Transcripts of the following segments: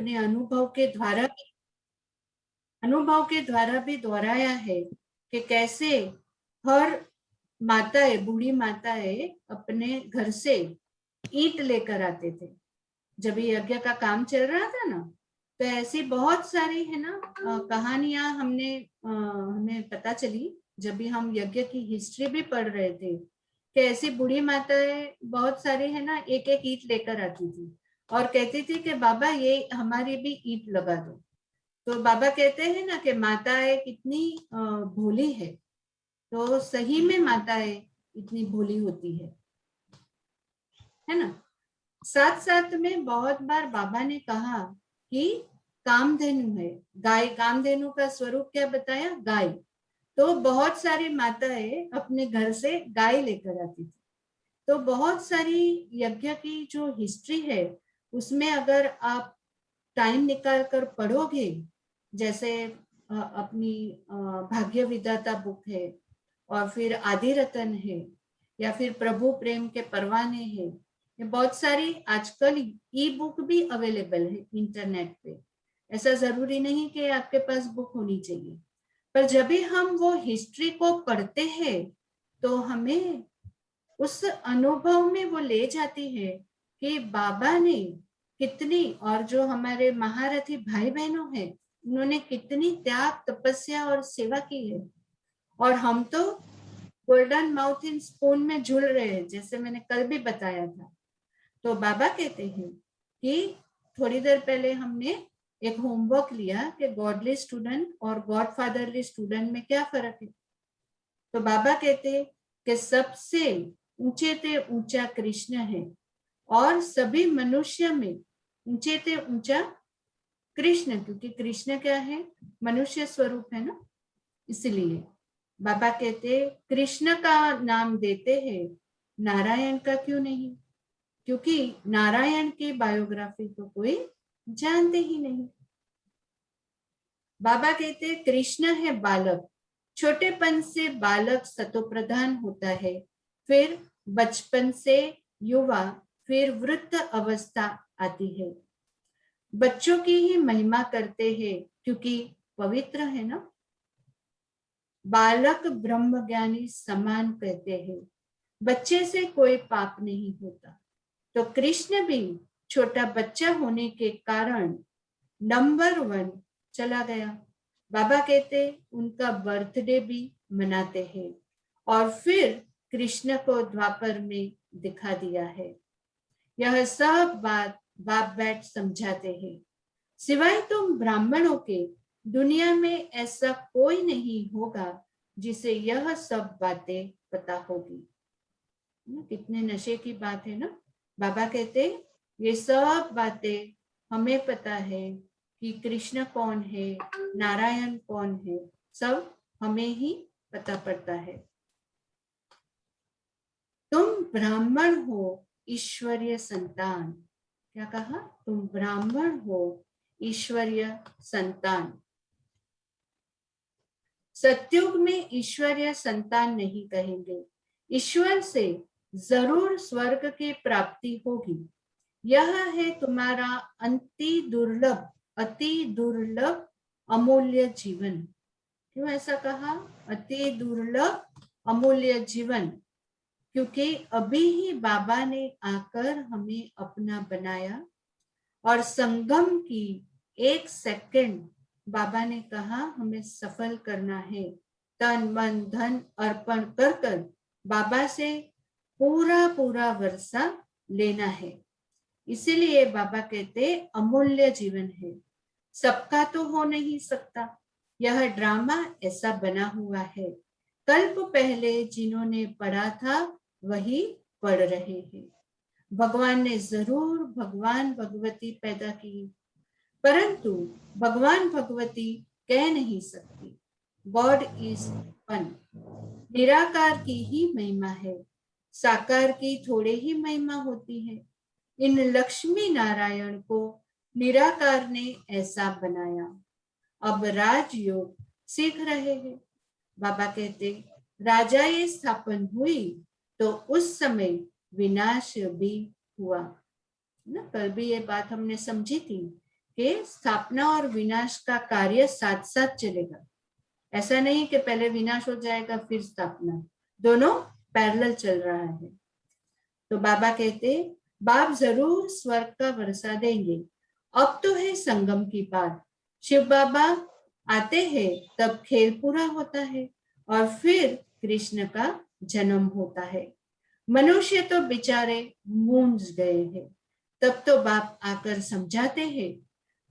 अपने अनुभव के द्वारा भी दोहराया है कि कैसे हर माताएं, बूढ़ी माताएं अपने घर से ईंट लेकर आते थे जब ये यज्ञ का काम चल रहा था ना। तो ऐसी बहुत सारी है ना कहानियां हमें पता चली जब भी हम यज्ञ की हिस्ट्री भी पढ़ रहे थे कि ऐसी बूढ़ी माताएं बहुत सारी है ना एक एक ईंट लेकर आती थी और कहती थी कि बाबा ये हमारी भी ईंट लगा दो। तो बाबा कहते हैं ना कि माताएं कितनी भोली है। तो सही में माताएं इतनी भोली होती है ना। साथ साथ में बहुत बार बाबा ने कहा कि कामधेनु है, गाय। कामधेनु का स्वरूप क्या बताया? गाय। तो बहुत सारी माताएं अपने घर से गाय लेकर आती थी। तो बहुत सारी यज्ञ की जो हिस्ट्री है उसमें अगर आप टाइम निकाल कर पढ़ोगे, जैसे अपनी भाग्य विधाता बुक है और फिर आदि रतन है या फिर प्रभु प्रेम के परवाने हैं, ये बहुत सारी आजकल ई बुक भी अवेलेबल है इंटरनेट पे। ऐसा जरूरी नहीं कि आपके पास बुक होनी चाहिए, पर जब भी हम वो हिस्ट्री को पढ़ते हैं तो हमें उस अनुभव में वो ले जाती है कि बाबा ने कितनी, और जो हमारे महारथी भाई बहनों हैं उन्होंने कितनी त्याग, तपस्या और सेवा की है। और हम तो गोल्डन माउथ इन स्पून में झूल रहे हैं, जैसे मैंने कल भी बताया था। तो बाबा कहते हैं कि थोड़ी देर पहले हमने एक होमवर्क लिया कि गॉडली स्टूडेंट और गॉड फादरली स्टूडेंट में क्या फर्क है। तो बाबा कहते हैं कि सबसे ऊंचे ते ऊंचा कृष्ण है और सभी मनुष्य में ऊंचे ते ऊंचा कृष्ण, क्योंकि कृष्ण क्या है? मनुष्य स्वरूप है ना। इसलिए बाबा कहते कृष्ण का नाम देते हैं, नारायण का क्यों नहीं? क्योंकि नारायण की बायोग्राफी तो कोई जानते ही नहीं। बाबा कहते कृष्ण है बालक, छोटेपन से बालक सतोप्रधान होता है, फिर बचपन से युवा, फिर वृद्ध अवस्था आती है। बच्चों की ही महिमा करते हैं क्योंकि पवित्र है ना। बालक ब्रह्म ज्ञानी समान कहते हैं, बच्चे से कोई पाप नहीं होता। तो कृष्ण भी छोटा बच्चा होने के कारण नंबर 1 चला गया। बाबा कहते उनका बर्थडे भी मनाते हैं और फिर कृष्ण को द्वापर में दिखा दिया है। यह सब बात बाप बैठ समझाते हैं। सिवाय तुम ब्राह्मणों के दुनिया में ऐसा कोई नहीं होगा जिसे यह सब बातें पता होगी। कितने नशे की बात है ना। बाबा कहते ये सब बातें हमें पता है कि कृष्ण कौन है, नारायण कौन है, सब हमें ही पता पड़ता है। तुम ब्राह्मण हो ईश्वरीय संतान। क्या कहा? तुम ब्राह्मण हो ईश्वरीय संतान। सतयुग में ईश्वरीय संतान नहीं कहेंगे, ईश्वर से जरूर स्वर्ग की प्राप्ति होगी। यह है तुम्हारा अति दुर्लभ अमूल्य जीवन। क्यों ऐसा कहा? अति दुर्लभ अमूल्य जीवन, क्योंकि अभी ही बाबा ने आकर हमें अपना बनाया और संगम की 1 सेकंड बाबा ने कहा हमें सफल करना है। तन मन धन अर्पण कर कर बाबा से पूरा पूरा वर्षा लेना है। इसीलिए बाबा कहते अमूल्य जीवन है, सबका तो हो नहीं सकता। यह ड्रामा ऐसा बना हुआ है, कल्प पहले जिन्होंने पढ़ा था वही पढ़ रहे हैं। भगवान ने जरूर भगवान भगवती पैदा की, परंतु भगवान भगवती कह नहीं सकती। God is one. निराकार की ही महिमा है, साकार की थोड़े ही महिमा होती है। इन लक्ष्मी नारायण को निराकार ने ऐसा बनाया। अब राजयोग सीख रहे हैं। बाबा कहते राजाएं स्थापन हुई तो उस समय विनाश भी हुआ ना। कल भी ये बात हमने समझी थी कि स्थापना और विनाश का कार्य साथ साथ चलेगा। ऐसा नहीं कि पहले विनाश हो जाएगा फिर स्थापना, दोनों पैरेलल चल रहा है। तो बाबा कहते, बाप जरूर स्वर्ग का वर्षा देंगे, अब तो है संगम की बात। शिव बाबा आते हैं तब खेल पूरा होता है और फिर कृष्ण का जन्म होता है। मनुष्य तो बेचारे मूंझ गए हैं, तब तो बाप आकर समझाते हैं।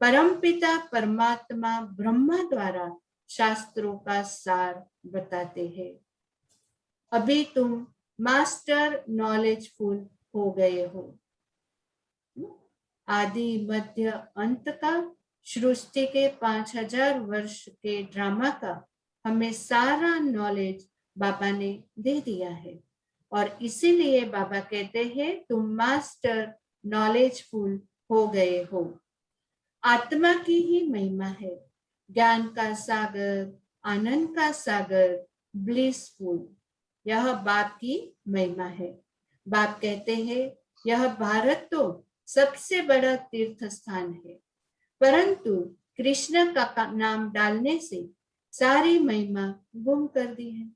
परमपिता परमात्मा ब्रह्मा द्वारा शास्त्रों का सार बताते हैं। अभी तुम मास्टर नॉलेजफुल हो गए हो। आदि मध्य अंत का, सृष्टि के 5000 वर्ष के ड्रामा का हमें सारा नॉलेज बाबा ने दे दिया है। और इसीलिए बाबा कहते हैं तुम मास्टर नॉलेजफुल हो गए हो। आत्मा की ही महिमा है, ज्ञान का सागर, आनंद का सागर, ब्लिसफुल, यह बाप की महिमा है। बाप कहते हैं यह भारत तो सबसे बड़ा तीर्थ स्थान है, परंतु कृष्ण का नाम डालने से सारी महिमा गुम कर दी है।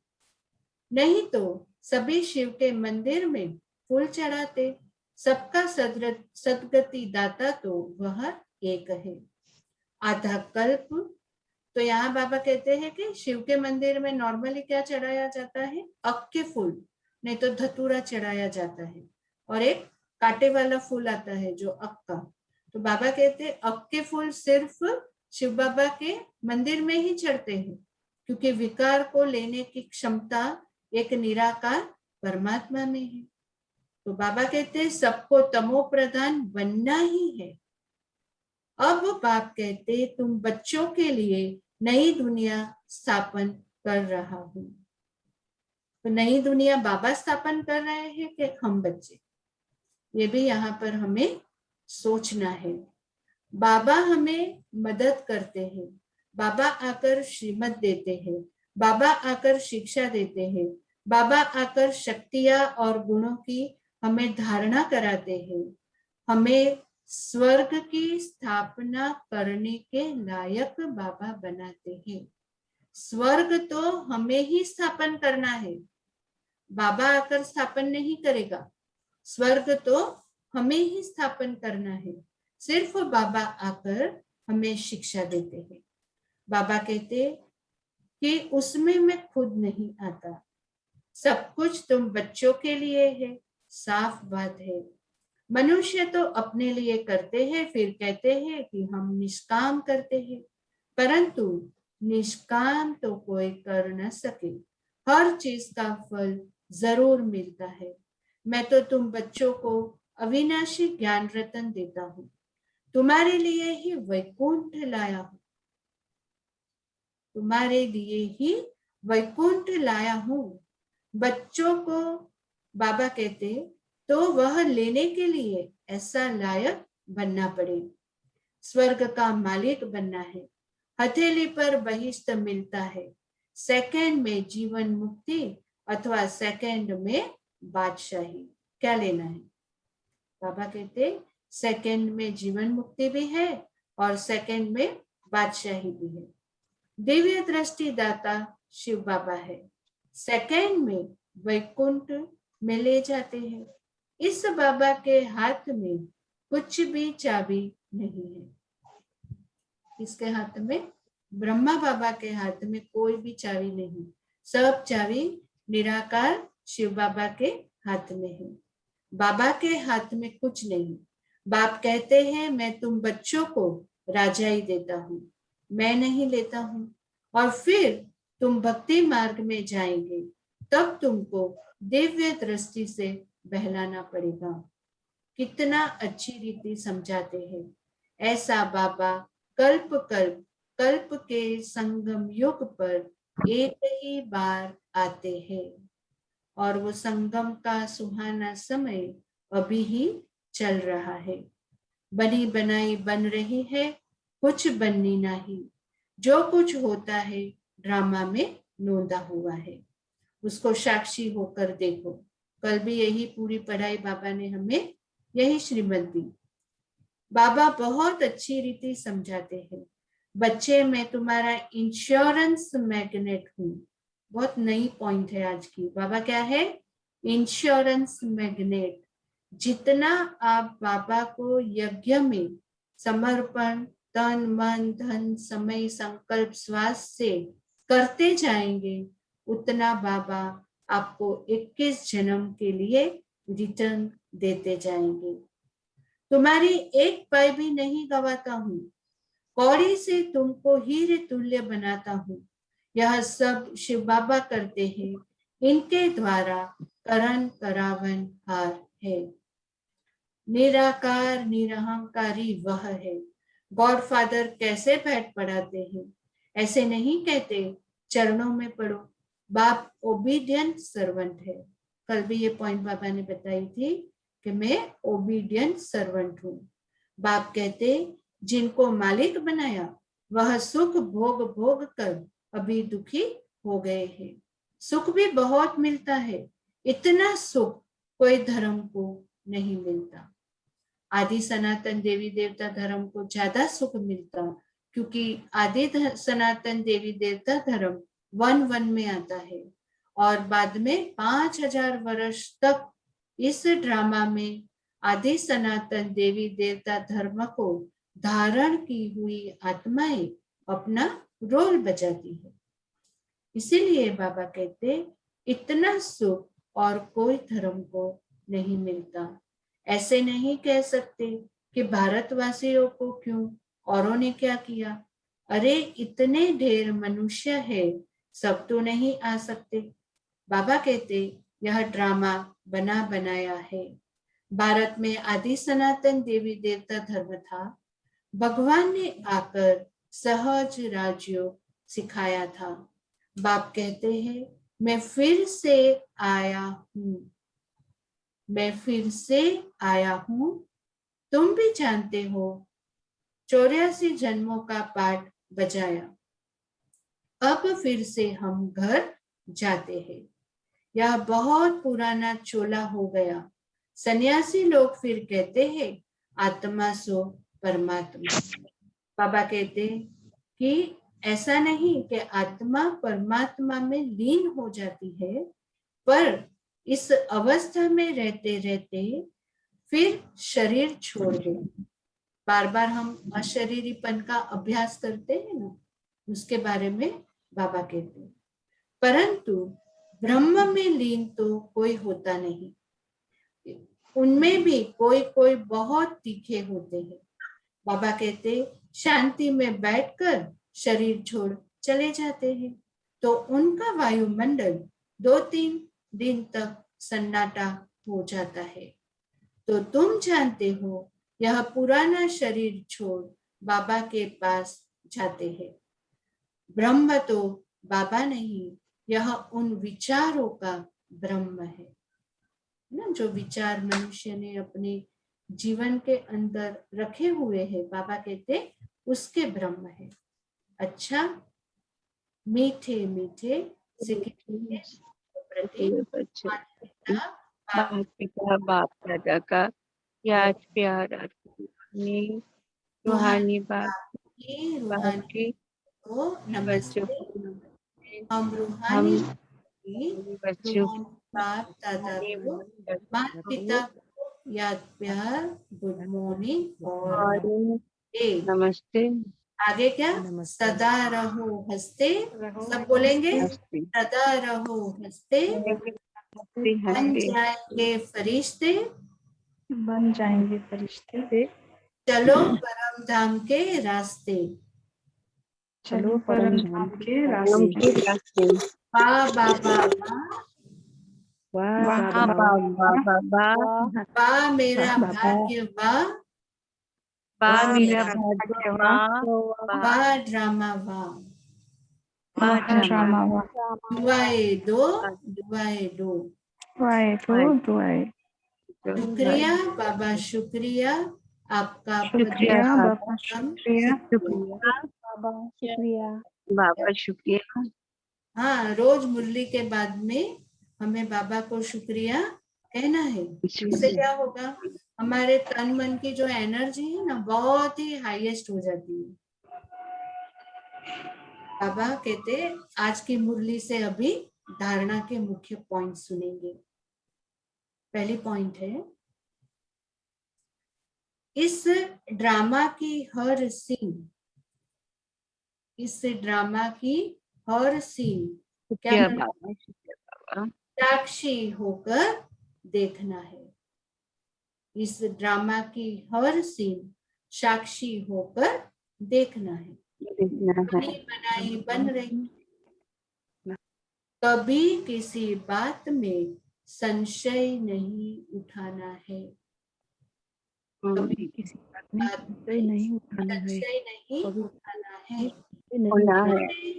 नहीं तो सभी शिव के मंदिर में फूल चढ़ाते, सबका सदगति दाता तो वह एक है। आधा कल्प, तो यहाँ बाबा कहते हैं कि शिव के मंदिर में नॉर्मली क्या चढ़ाया जाता है, अक के फूल, नहीं तो धतूरा चढ़ाया जाता है, और एक कांटे वाला फूल आता है जो अक का। तो बाबा कहते हैं अक के फूल सिर्फ शिव बाबा के मंदिर में ही चढ़ते हैं, क्योंकि विकार को लेने की क्षमता एक निराकार परमात्मा में है। तो बाबा कहते हैं सबको तमो प्रधान बनना ही है। अब बाप कहते तुम बच्चों के लिए नई दुनिया स्थापन कर रहा हूं। तो नई दुनिया बाबा स्थापन कर रहे हैं कि हम बच्चे, ये भी यहाँ पर हमें सोचना है। बाबा हमें मदद करते हैं, बाबा आकर श्रीमत देते हैं, बाबा आकर शिक्षा देते हैं, बाबा आकर शक्तियां और गुणों की हमें धारणा कराते हैं, हमें स्वर्ग की स्थापना करने के लायक बाबा बनाते हैं। स्वर्ग तो हमें ही स्थापन करना है, बाबा आकर स्थापन नहीं करेगा। स्वर्ग तो हमें ही स्थापन करना है, सिर्फ बाबा आकर हमें शिक्षा देते हैं। बाबा कहते कि उसमें मैं खुद नहीं आता, सब कुछ तुम बच्चों के लिए है। साफ बात है, मनुष्य तो अपने लिए करते हैं, फिर कहते हैं कि हम निष्काम करते हैं, परंतु निष्काम तो कोई कर न सके, हर चीज का फल जरूर मिलता है। मैं तो तुम बच्चों को अविनाशी ज्ञान रतन देता हूँ, तुम्हारे लिए ही वैकुंठ लाया हूँ, तुम्हारे लिए ही वैकुंठ लाया हूँ। बच्चों को बाबा कहते तो वह लेने के लिए ऐसा लायक बनना पड़े, स्वर्ग का मालिक बनना है। हथेली पर बहिष्ठ मिलता है, सेकंड में जीवन मुक्ति अथवा सेकंड में बादशाही, क्या लेना है। बाबा कहते सेकंड में जीवन मुक्ति भी है और सेकंड में बादशाही भी है। दिव्य दृष्टि दाता शिव बाबा है, सेकंड में वैकुंठ में ले जाते हैं। इस बाबा के हाथ में कुछ भी चाबी नहीं है। इसके हाथ में, ब्रह्मा बाबा के हाथ में कोई भी चाबी नहीं, सब चाबी निराकार शिव बाबा के हाथ में है। बाबा के हाथ में कुछ नहीं। बाप कहते हैं मैं तुम बच्चों को राजाई देता हूँ, मैं नहीं लेता हूँ। और फिर तुम भक्ति मार्ग में जाएंगे, तब तुमको दिव्य दृष्टि से बहलाना पड़ेगा। कितना अच्छी रीति समझाते हैं। ऐसा बाबा कल्प कल्प कल्प के संगम युग पर एक ही बार आते हैं, और वो संगम का सुहाना समय अभी ही चल रहा है। बनी बनाई बन रही है, कुछ बननी नहीं। जो कुछ होता है ड्रामा में नोंदा हुआ है, उसको साक्षी होकर देखो। कल भी यही पूरी पढ़ाई बाबा ने हमें यही श्रीमत दी। बाबा बहुत अच्छी रीति समझाते हैं। बच्चे, मैं तुम्हारा इंश्योरेंस मैग्नेट हूँ। बहुत नई पॉइंट है आज की। बाबा क्या है? Insurance magnet. जितना आप बाबा को यज्ञ में समर्पण तन मन धन समय संकल्प श्वास से करते जाएंगे, उतना बाबा आपको 21 जन्म के लिए रिटर्न देते जाएंगे। तुम्हारी एक पल भी नहीं गवाता हूँ, कौड़ी से तुमको हीरे तुल्य बनाता हूँ। यह सब शिव बाबा करते हैं, इनके द्वारा करण करावन हार है। निराकार निरहंकारी वह है। गॉड फादर कैसे बैठ पढ़ाते हैं? ऐसे नहीं कहते चरणों में पढ़ो। बाप ओबीडियंट सर्वेंट है। कल भी ये पॉइंट बाबा ने बताई थी कि मैं ओबीडियंट सर्वेंट हूँ। बाप कहते जिनको मालिक बनाया वह सुख भोग भोग कर अभी दुखी हो गए हैं। सुख भी बहुत मिलता है, इतना सुख कोई धर्म को नहीं मिलता। आदि सनातन देवी देवता धर्म को ज्यादा सुख मिलता, क्योंकि आदि सनातन देवी देवता धर्म वन वन में आता है और बाद में 5000 वर्ष तक इस ड्रामा में आदि सनातन देवी देवता धर्म को धारण की हुई आत्माएं अपना रोल बजाती है। इसीलिए बाबा कहते इतना सुख और कोई धर्म को नहीं मिलता। ऐसे नहीं कह सकते कि भारतवासियों को क्यों, औरों ने क्या किया। अरे इतने ढेर मनुष्य है, सब तो नहीं आ सकते। बाबा कहते यह ड्रामा बना बनाया है। भारत में आदि सनातन देवी देवता धर्म था। भगवान ने आकर सहज राजयोग सिखाया था। बाप कहते हैं मैं फिर से आया हूँ, मैं फिर से आया हूँ। तुम भी जानते हो 84 जन्मों का पाठ बजाया, अब फिर से हम घर जाते हैं। यह बहुत पुराना चोला हो गया। सन्यासी लोग फिर कहते हैं आत्मा सो परमात्मा। बाबा कहते कि ऐसा नहीं कि आत्मा परमात्मा में लीन हो जाती है, पर इस अवस्था में रहते रहते फिर शरीर छोड़ दे। बार बार हम अशरीरीपन का अभ्यास करते हैं ना, उसके बारे में बाबा कहते हैं। परंतु ब्रह्म में लीन तो कोई होता नहीं, उनमें भी कोई कोई बहुत तीखे होते हैं। बाबा कहते शांति में बैठकर शरीर छोड़ चले जाते हैं, तो उनका वायुमंडल 2-3 दिन तक सन्नाटा हो जाता है। तो तुम जानते हो यह पुराना शरीर छोड़ बाबा के पास जाते हैं। ब्रह्म तो बाबा नहीं, यह उन विचारों का ब्रह्म है ना, जो विचार मनुष्य ने अपने जीवन के अंदर रखे हुए हैं। बाबा कहते उसके ब्रह्म है। अच्छा, मीठे मीठे सिक्के प्रति माता पिता बाप दादा का याद प्यार अपनी रूहानी बाप की बाप रूहानी के को बच्चों नमस्ते। को हम हम रूहानी की बच्चों रूहानी बाप दादा को, माता को पिता को याद प्यार, गुड मॉर्निंग और और नमस्ते आगे क्या? सदा रहो हंसते। सब बोलेंगे हंसते सदा रहो हंसते, बन हंसते जाएंगे फरिश्ते, बन जाएंगे फरिश्ते, चलो परम धाम के रास्ते। चलो परम धाम के रास्ते। वाह बाबा वाह, वाह वाह बाबा, वाह मेरा वाह बाबा, भाग्य वाह, वाह वाह मेरा मेरा भाग्य वाह, वाह वाह ड्रामा वाह। वाह ड्रामा वाह, दुआए दो, दुआए दो। वाहे दुआए। शुक्रिया बाबा, शुक्रिया आपका शुक्रिया बाबा, शुक्रिया बाबा शुक्रिया बाबा शुक्रिया। हाँ, रोज मुरली के बाद में हमें बाबा को शुक्रिया कहना है। इससे क्या होगा? हमारे तन मन की जो एनर्जी है ना बहुत ही हाईएस्ट हो जाती है। बाबा कहते आज की मुरली से अभी धारणा के मुख्य पॉइंट सुनेंगे। पहली पॉइंट है, इस ड्रामा की हर सीन, इस ड्रामा की हर सीन क्या शुक्रिया करना, बाबा, शुक्रिया बाबा। साक्षी होकर देखना है। इस ड्रामा की हर सीन साक्षी होकर देखना है। देखना है। बनी बनाई बन रही, कभी किसी बात में संशय नहीं उठाना है। कभी किसी बात में बात संशय नहीं उठाना है। संशय नहीं उठाना है। होना है। जिन्होंने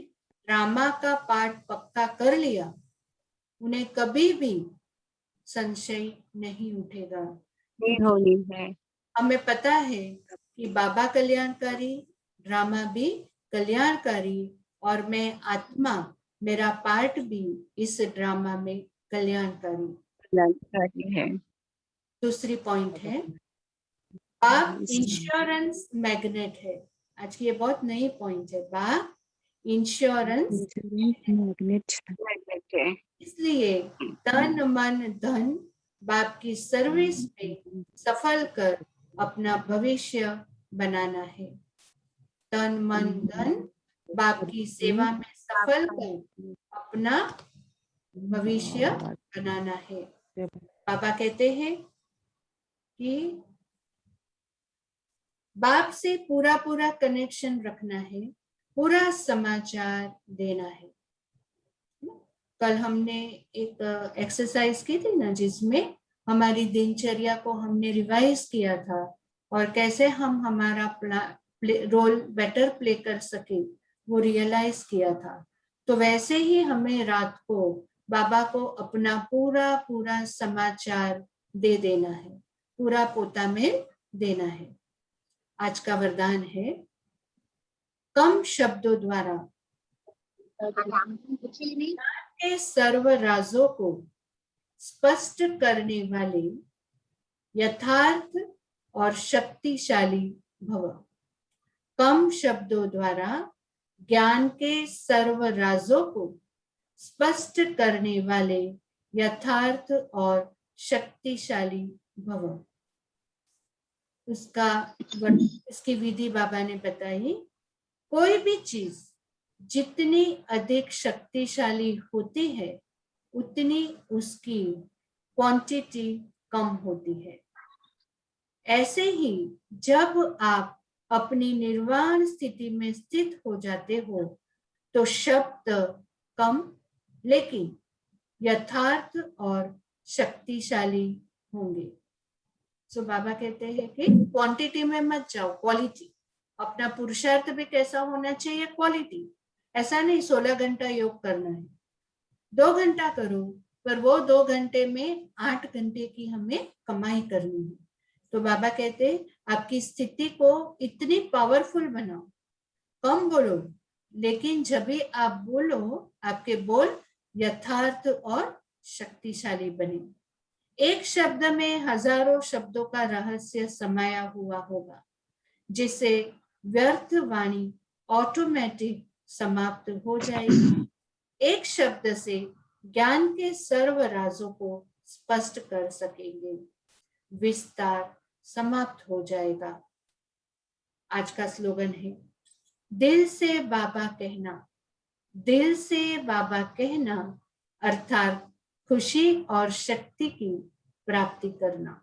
ड्रामा का पार्ट पक्का कर लिया उन्हें कभी भी संशय नहीं उठेगा, नहीं क्योंकि होनी है। हमें पता है कि बाबा कल्याणकारी, ड्रामा भी कल्याणकारी, और मैं आत्मा, मेरा पार्ट भी इस ड्रामा में कल्याणकारी। कल्याणकारी है। दूसरी पॉइंट है, बाप इंश्योरेंस मैग्नेट है। आज की ये बहुत नई पॉइंट है, बाप इंश्योरेंस, मैग्नेट है। इसलिए तन मन धन बाप की सर्विस में सफल कर अपना भविष्य बनाना है। तन मन धन बाप की सेवा में सफल कर अपना भविष्य बनाना है। बाबा कहते हैं कि बाप से पूरा पूरा कनेक्शन रखना है, पूरा समाचार देना है। कल हमने एक एक्सरसाइज की थी ना जिसमें हमारी दिनचर्या को हमने रिवाइज किया था और कैसे हम हमारा रोल बेटर प्ले कर सके वो रियलाइज किया था। तो वैसे ही हमें रात को बाबा को अपना पूरा पूरा समाचार दे देना है, पूरा पोता में देना है। आज का वरदान है, कम शब्दों द्वारा के सर्व राजों को स्पष्ट करने वाले यथार्थ और शक्तिशाली भव। कम शब्दों द्वारा ज्ञान के सर्व राजों को स्पष्ट करने वाले यथार्थ और शक्तिशाली भव। इसकी विधि बाबा ने बताई, कोई भी चीज जितनी अधिक शक्तिशाली होती है उतनी उसकी क्वांटिटी कम होती है। ऐसे ही जब आप अपनी निर्वाण स्थिति में स्थित हो जाते हो तो शब्द कम लेकिन यथार्थ और शक्तिशाली होंगे। सो बाबा कहते हैं कि क्वांटिटी में मत जाओ, क्वालिटी। अपना पुरुषार्थ भी कैसा होना चाहिए, क्वालिटी। ऐसा नहीं 16 घंटा योग करना है, 2 घंटा करो, पर वो 2 घंटे में 8 घंटे की हमें कमाई करनी है। तो बाबा कहते आपकी स्थिति को इतनी पावरफुल बनाओ, कम बोलो, लेकिन जब भी आप बोलो आपके बोल यथार्थ और शक्तिशाली बने। एक शब्द में हजारों शब्दों का रहस्य समाया हुआ होगा, जिससे व्यर्थ वाणी ऑटोमेटिक समाप्त हो जाएगी। एक शब्द से ज्ञान के सर्व राजों को स्पष्ट कर सकेंगे, विस्तार समाप्त हो जाएगा। आज का स्लोगन है, दिल से बाबा कहना, दिल से बाबा कहना अर्थात खुशी और शक्ति की प्राप्ति करना।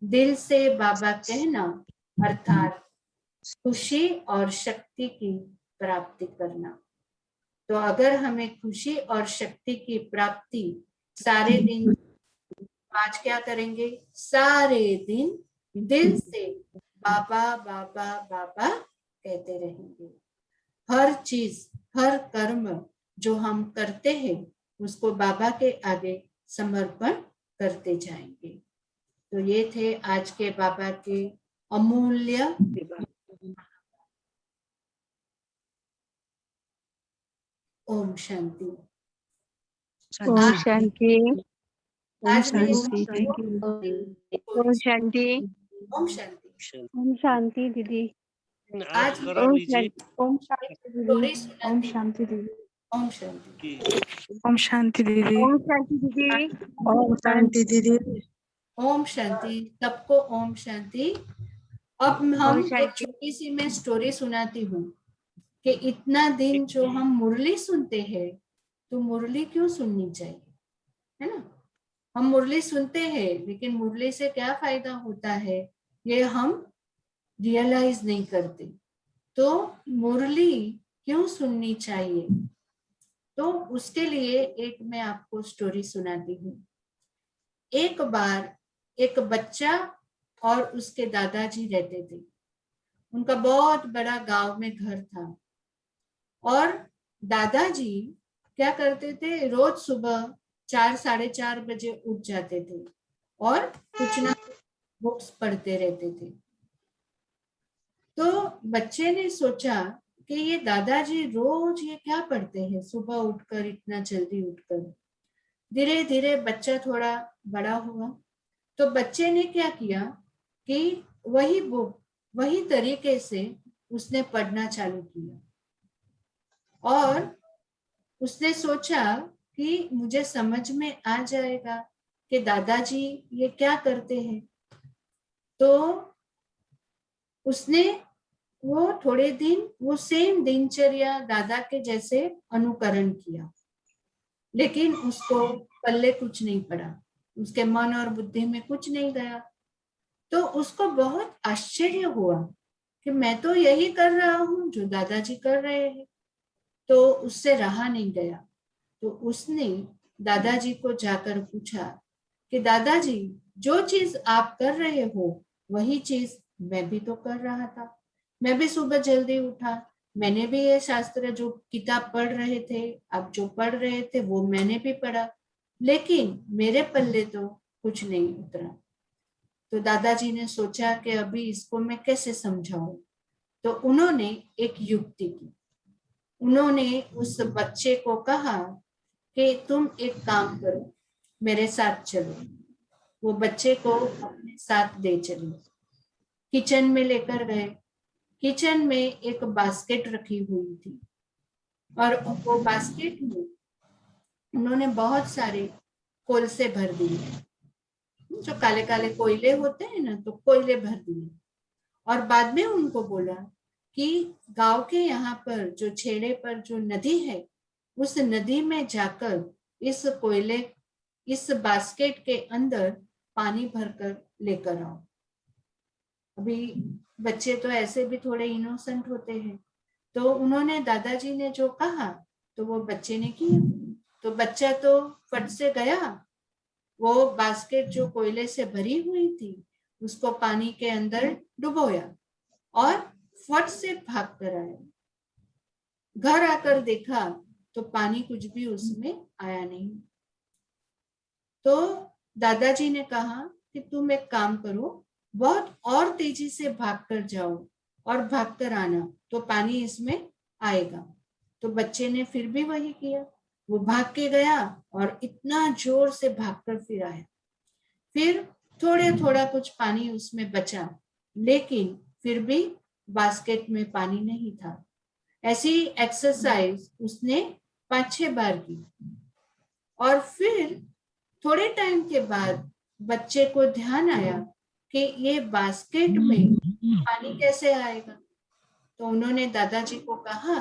दिल से बाबा कहना अर्थात खुशी और शक्ति की प्राप्ति करना। तो अगर हमें खुशी और शक्ति की प्राप्ति सारे दिन, आज क्या करेंगे, सारे दिन दिल से बाबा बाबा बाबा कहते रहेंगे। हर चीज, हर कर्म जो हम करते हैं उसको बाबा के आगे समर्पण करते जाएंगे। तो ये थे आज के बाबा के अमूल्य। ओम शांति। ओम शांति। ओम आज मैं ये शांति। Thank you. ओम शांति। ओम शांति। ओम शांति दीदी। आज मैं ओम शांति। ओम शांति दीदी। स्टोरी ओम सुनाती शांति दीदी। ओम शांति। ओम शांति दीदी। ओम शांति दीदी। ओम शांति दीदी। ओम शांति, सबको ओम शांति। अब ओम हम एक शांति। छोटी सी मैं स्टोरी सुनाती हूँ कि इतना दिन जो हम मुरली सुनते हैं, तो मुरली क्यों सुननी चाहिए, है ना। हम मुरली सुनते हैं, लेकिन मुरली से क्या फायदा होता है ये हम रियलाइज नहीं करते। तो मुरली क्यों सुननी चाहिए, तो उसके लिए एक मैं आपको स्टोरी सुनाती हूँ। एक बार एक बच्चा और उसके दादाजी रहते थे। उनका बहुत बड़ा गांव में घर था और दादाजी क्या करते थे, रोज सुबह 4 साढ़े 4 बजे उठ जाते थे और कुछ ना कुछ बुक्स पढ़ते रहते थे। तो बच्चे ने सोचा कि ये दादाजी रोज ये क्या पढ़ते हैं सुबह उठकर, इतना जल्दी उठकर। धीरे धीरे बच्चा थोड़ा बड़ा हुआ, तो बच्चे ने क्या किया कि वही बुक वही तरीके से उसने पढ़ना चालू किया और उसने सोचा कि मुझे समझ में आ जाएगा कि दादाजी ये क्या करते हैं। तो उसने वो थोड़े दिन वो सेम दिनचर्या दादा के जैसे अनुकरण किया, लेकिन उसको पल्ले कुछ नहीं पड़ा, उसके मन और बुद्धि में कुछ नहीं गया। तो उसको बहुत आश्चर्य हुआ कि मैं तो यही कर रहा हूँ जो दादाजी कर रहे हैं, तो उससे रहा नहीं गया। तो उसने दादाजी को जाकर पूछा कि दादाजी, जो चीज आप कर रहे हो वही चीज मैं भी तो कर रहा था। मैं भी सुबह जल्दी उठा, मैंने भी ये शास्त्र जो किताब पढ़ रहे थे, आप जो पढ़ रहे थे वो मैंने भी पढ़ा, लेकिन मेरे पल्ले तो कुछ नहीं उतरा। तो दादाजी ने सोचा कि अभी इसको मैं कैसे समझाऊं। तो उन्होंने एक युक्ति की। उन्होंने उस बच्चे को कहा कि तुम एक काम करो, मेरे साथ चलो। वो बच्चे को अपने साथ ले चले, किचन में लेकर गए। किचन में एक बास्केट रखी हुई थी और वो बास्केट में उन्होंने बहुत सारे कोलसे भर दिए, जो काले काले कोयले होते हैं ना, तो कोयले भर दिए। और बाद में उनको बोला कि गांव के यहाँ पर जो छेड़े पर जो नदी है, उस नदी में जाकर इस कोयले इस बास्केट के अंदर पानी भरकर लेकर आओ। अभी बच्चे तो ऐसे भी थोड़े इनोसेंट होते हैं, तो उन्होंने दादाजी ने जो कहा तो वो बच्चे ने किया। तो बच्चा तो फट से गया, वो बास्केट जो कोयले से भरी हुई थी उसको पानी के अंदर डुबोया और फट से भाग कर आया। घर आकर देखा तो पानी कुछ भी उसमें आया नहीं। तो दादाजी ने कहा कि तुम एक काम करो, बहुत और तेजी से भागकर जाओ और भागकर आना, तो पानी इसमें आएगा। तो बच्चे ने फिर भी वही किया, वो भाग के गया और इतना जोर से भागकर फिर आया। फिर थोड़ा कुछ पानी उसमें बचा, लेकिन फिर भी बास्केट में पानी नहीं था। ऐसी एक्सरसाइज उसने 5-6 बार की और फिर थोड़े टाइम के बाद बच्चे को ध्यान आया कि ये बास्केट में पानी कैसे आएगा। तो उन्होंने दादाजी को कहा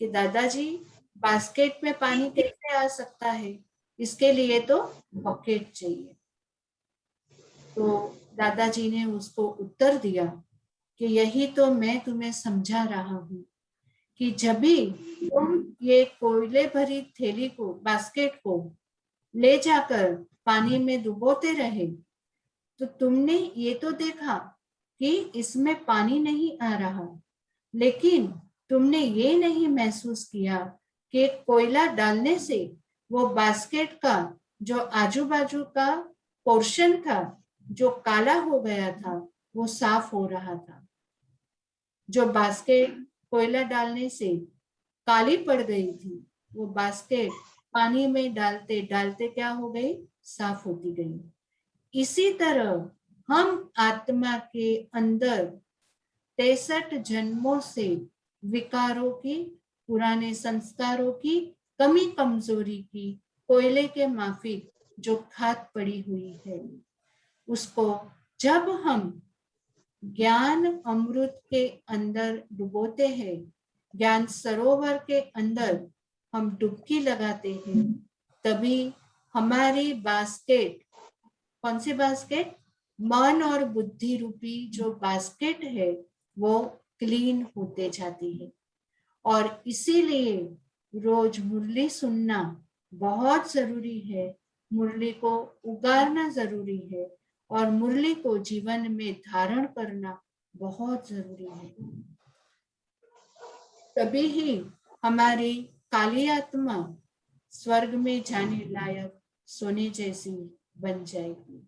कि दादाजी, बास्केट में पानी कैसे आ सकता है, इसके लिए तो बकेट चाहिए। तो दादाजी ने उसको उत्तर दिया कि यही तो मैं तुम्हें समझा रहा हूँ कि जब भी तुम ये कोयले भरी थैली को, बास्केट को ले जाकर पानी में डुबोते रहे, तो तुमने ये तो देखा कि इसमें पानी नहीं आ रहा, लेकिन तुमने ये नहीं महसूस किया कि कोयला डालने से वो बास्केट का जो आजू बाजू का पोर्शन था जो काला हो गया था वो साफ हो रहा था। जो बास्केट कोयला डालने से काली पड़ गई थी, वो बास्केट पानी में डालते डालते क्या हो गई, साफ होती गई। इसी तरह हम आत्मा के अंदर 63 जन्मों से विकारों की, पुराने संस्कारों की, कमी कमजोरी की, कोयले के माफिक जो खाद पड़ी हुई है, उसको जब हम ज्ञान अमृत के अंदर डुबोते हैं, ज्ञान सरोवर के अंदर हम डुबकी लगाते हैं, तभी हमारी बास्केट, कौन सी बास्केट? मन और बुद्धि रूपी जो बास्केट है वो क्लीन होते जाती है। और इसीलिए रोज मुरली सुनना बहुत जरूरी है, मुरली को उगारना जरूरी है, और मुरली को जीवन में धारण करना बहुत जरूरी है। तभी ही हमारी काली आत्मा स्वर्ग में जाने लायक सोने जैसी बन जाएगी।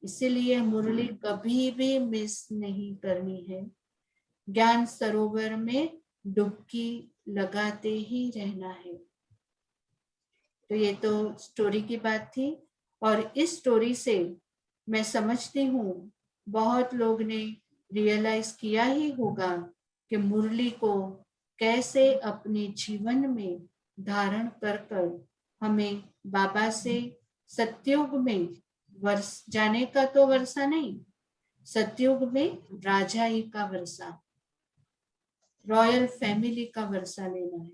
इसीलिए मुरली कभी भी मिस नहीं करनी है, ज्ञान सरोवर में डुबकी लगाते ही रहना है। तो ये तो स्टोरी की बात थी, और इस स्टोरी से मैं समझती हूँ बहुत लोग ने रियलाइज किया ही होगा कि मुरली को कैसे अपने जीवन में धारण कर हमें बाबा से सतयुग में वर्ष जाने का तो वर्षा नहीं, सतयुग में राजाई का वर्षा, रॉयल फैमिली का वर्षा लेना है।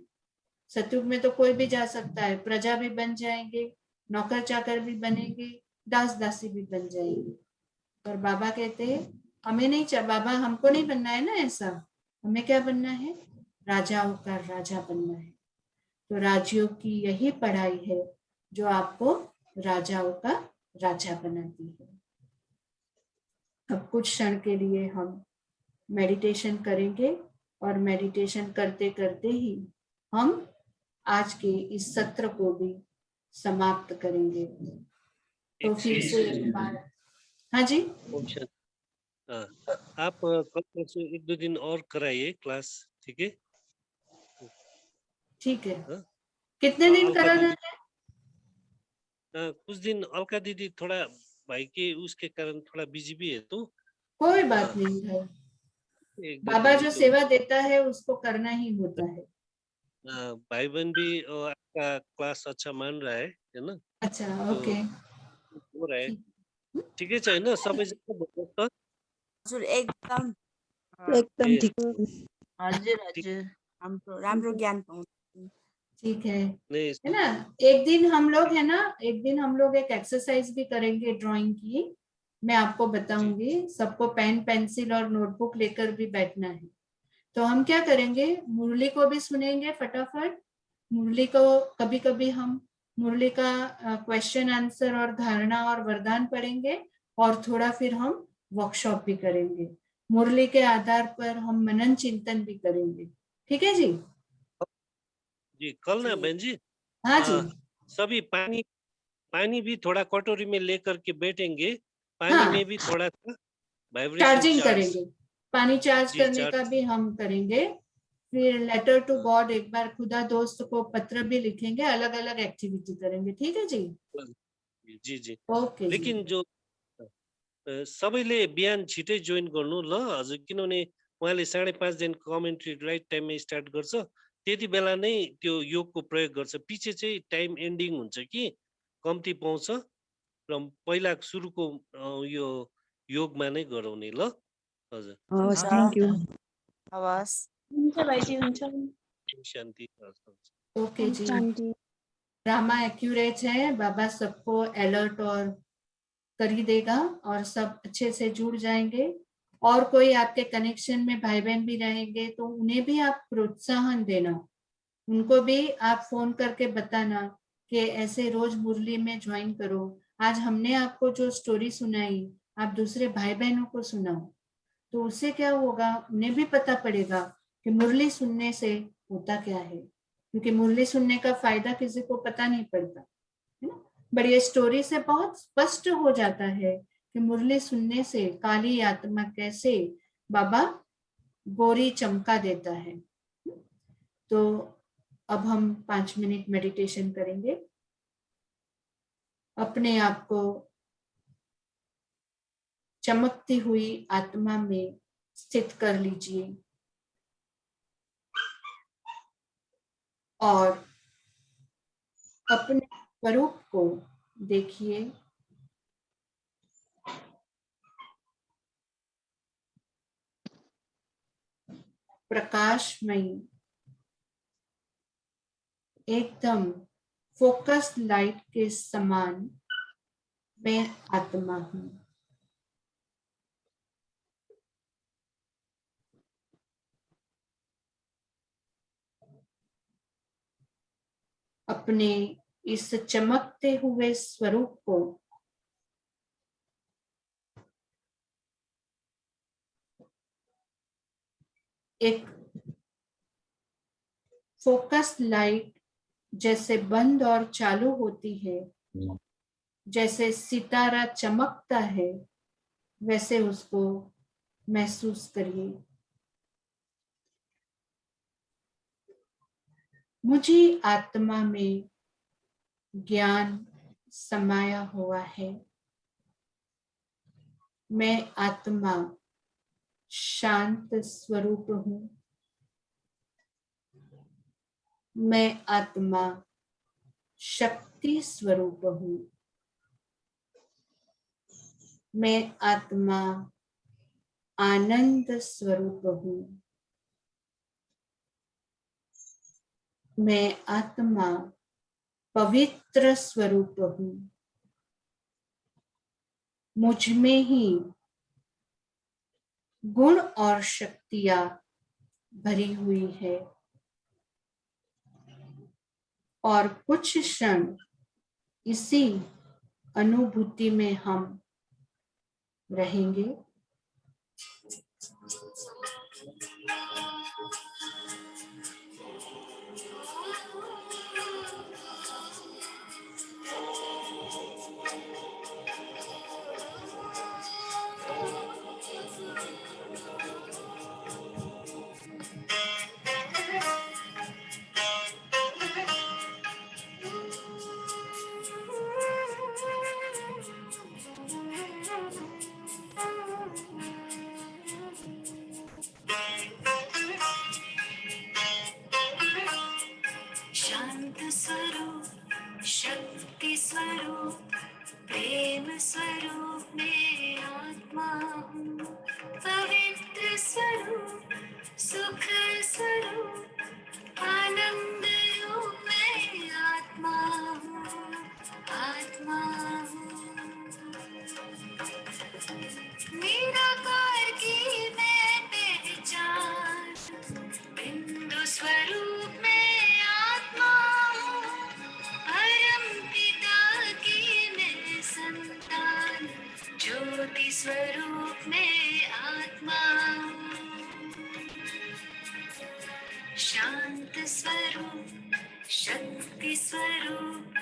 सतयुग में तो कोई भी जा सकता है, प्रजा भी बन जाएंगे, नौकर चाकर भी बनेंगे, दास दासी भी बन जाएंगे। और बाबा कहते हैं हमें नहीं चाहिए, बाबा हमको नहीं बनना है ना ऐसा, हमें क्या बनना है? राजाओं का राजा बनना है। तो राजयोग की यही पढ़ाई है जो आपको राजाओं का राजा बनाती है। अब कुछ क्षण के लिए हम मेडिटेशन करेंगे, और मेडिटेशन करते करते ही हम आज के इस सत्र को भी समाप्त करेंगे। तो फिर से एक बार, हाँ जी, ओम शांति। हाँ, आप कल परसों 1-2 दिन और कराइए क्लास, ठीक है? ठीक है। हाँ? कितने दिन अलका कराना दीदी, है? कुछ दिन अलका दीदी थोड़ा भाई के उसके कारण थोड़ा बिजी भी है, तो कोई हाँ, बात नहीं भाई, 1-2 बाबा दिन जो तो सेवा देता है उसको करना ही होता है। भाई बहन भी आपका क्लास अच्छा मान रहा है ना? अच्छा, तो ओके, हो रहा है, ठीक। ठिकै छ होइन? सबैजना भन्नुहोस् त। हजुर एकदम एकदम ए, ठिक हजुर ठिक हजुर हाम्रो राम्रो ज्ञान पाउँछ ठीक है नै ना? एक दिन हम लोग है ना, एक दिन हम लोग एक एक्सरसाइज भी करेंगे ड्राइंग की, मैं आपको बताऊंगी। सबको पेन पेंसिल और नोटबुक लेकर भी बैठना है। तो हम क्या करेंगे, मुरली को भी सुनेंगे फटाफट, मुरली को कभी कभी हम मुरली का क्वेश्चन आंसर और धारणा और वरदान पढ़ेंगे, और थोड़ा फिर हम वर्कशॉप भी करेंगे। मुरली के आधार पर हम मनन चिंतन भी करेंगे। ठीक है जी? जी, कल ना बहन जी, हाँ जी, सभी पानी पानी भी थोड़ा कटोरी में लेकर के बैठेंगे, पानी हाँ, में भी थोड़ा सा वाइब्रेशन चार्जिंग चार्ज, करेंगे, पानी चार्ज जी करने का चार्ज, भी हम करेंगे। फिर लेटर टू गॉड, एक बार खुदा दोस्त को पत्र भी लिखेंगे, अलग अलग एक्टिविटी करेंगे। ठीक है जी? जी जी। ओके जी। लेकिन जो सबैले बिहान छिटै जोइन गर्नु ल हजुर, किनभने उहाँले 5:30 देखि कमेन्ट्री राइट टाइममा स्टार्ट गर्छ, त्यति बेला नै त्यो योगको प्रयोग गर्छ। पछि चाहिँ टाइम एन्डिङ हुन्छ कि कम्ती पाउँछ, र पहिला सुरुको यो योगमा नै गराउने ल हजुर। हवस्, थ्याङ्क यू। हवस् हुन्छ भाइजी, हुन्छ। ओम शान्ति। ओके जी। शान्ति। ड्रामा एक्यूरेट है, बाबा सबको अलर्ट और कर ही देगा, और सब अच्छे से जुड़ जाएंगे। और कोई आपके कनेक्शन में भाई बहन भी रहेंगे तो उन्हें भी आप प्रोत्साहन देना, उनको भी आप फोन करके बताना कि ऐसे रोज मुरली में ज्वाइन करो। आज हमने आपको जो स्टोरी सुनाई, आप दूसरे भाई बहनों को सुनाओ, तो उससे क्या होगा, उन्हें भी पता पड़ेगा कि मुरली सुनने से होता क्या है। क्योंकि मुरली सुनने का फायदा किसी को पता नहीं पड़ता है ना, बट ये स्टोरी से बहुत स्पष्ट हो जाता है कि मुरली सुनने से काली आत्मा कैसे बाबा गोरी चमका देता है। तो अब हम 5 मिनट मेडिटेशन करेंगे। अपने आप को चमकती हुई आत्मा में स्थित कर लीजिए और अपने स्वरूप को देखिए। प्रकाशमयी, एकदम फोकस लाइट के समान मैं आत्मा हूं। अपने इस चमकते हुए स्वरूप को एक फोकस लाइट जैसे बंद और चालू होती है, जैसे सितारा चमकता है, वैसे उसको महसूस करिए। मुझे आत्मा में ज्ञान समाया हुआ है। मैं आत्मा शांत स्वरूप हूं। मैं आत्मा शक्ति स्वरूप हूं। मैं आत्मा आनंद स्वरूप हूं। मैं आत्मा पवित्र स्वरूप हूं। मुझ में ही गुण और शक्तियां भरी हुई है और कुछ क्षण इसी अनुभूति में हम रहेंगे। शांत स्वरूप, शक्ति स्वरूप, प्रेम स्वरूप मैं आत्मा हूँ। पवित्र स्वरूप, सुख स्वरूप, आनंद रूप मैं आत्मा हूँ। आत्मा हूँ। निराकार की मैं पहचान, बिंदु स्वरूप में आत्मा हूँ। परम पिता की मैं संतान, ज्योति स्वरूप में आत्मा हूँ। शांत स्वरूप, शक्ति स्वरूप,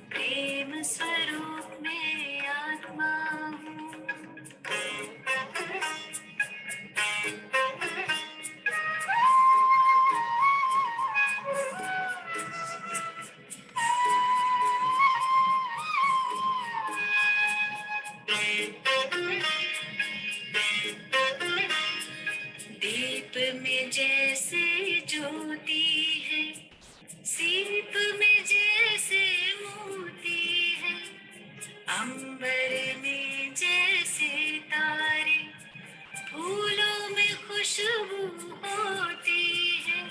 प्रेम स्वरूप में आत्मा हूँ। दीप में जैसे ज्योति है, सीप में जैसे मोती है, अंबर में जैसे तारे, फूलों में खुशबू होती है,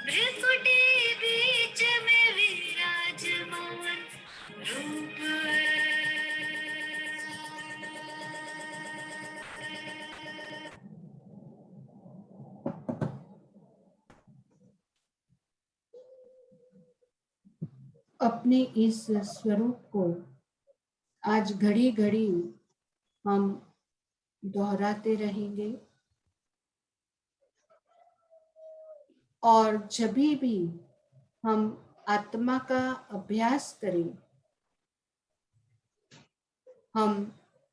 भ्रिकुटी बीच में विराजमान रूप। अपने इस स्वरूप को आज घड़ी घड़ी हम दोहराते रहेंगे और जब भी हम आत्मा का अभ्यास करें, हम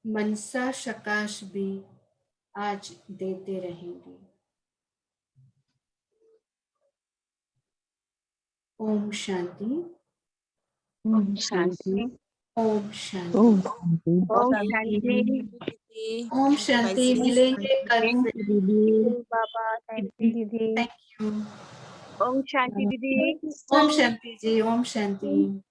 मनसा शकाश भी आज देते रहेंगे। ओम शांति। शांति। ओम शांति। ओम ओम शांति। दीदी, ओम शांति। बाई। मिलेंगे कल थैंक से। यू दीदी। बाबा, थैंक यू दीदी। Thank you. ओम शांति दीदी। ओम शांति जी। ओम शांति।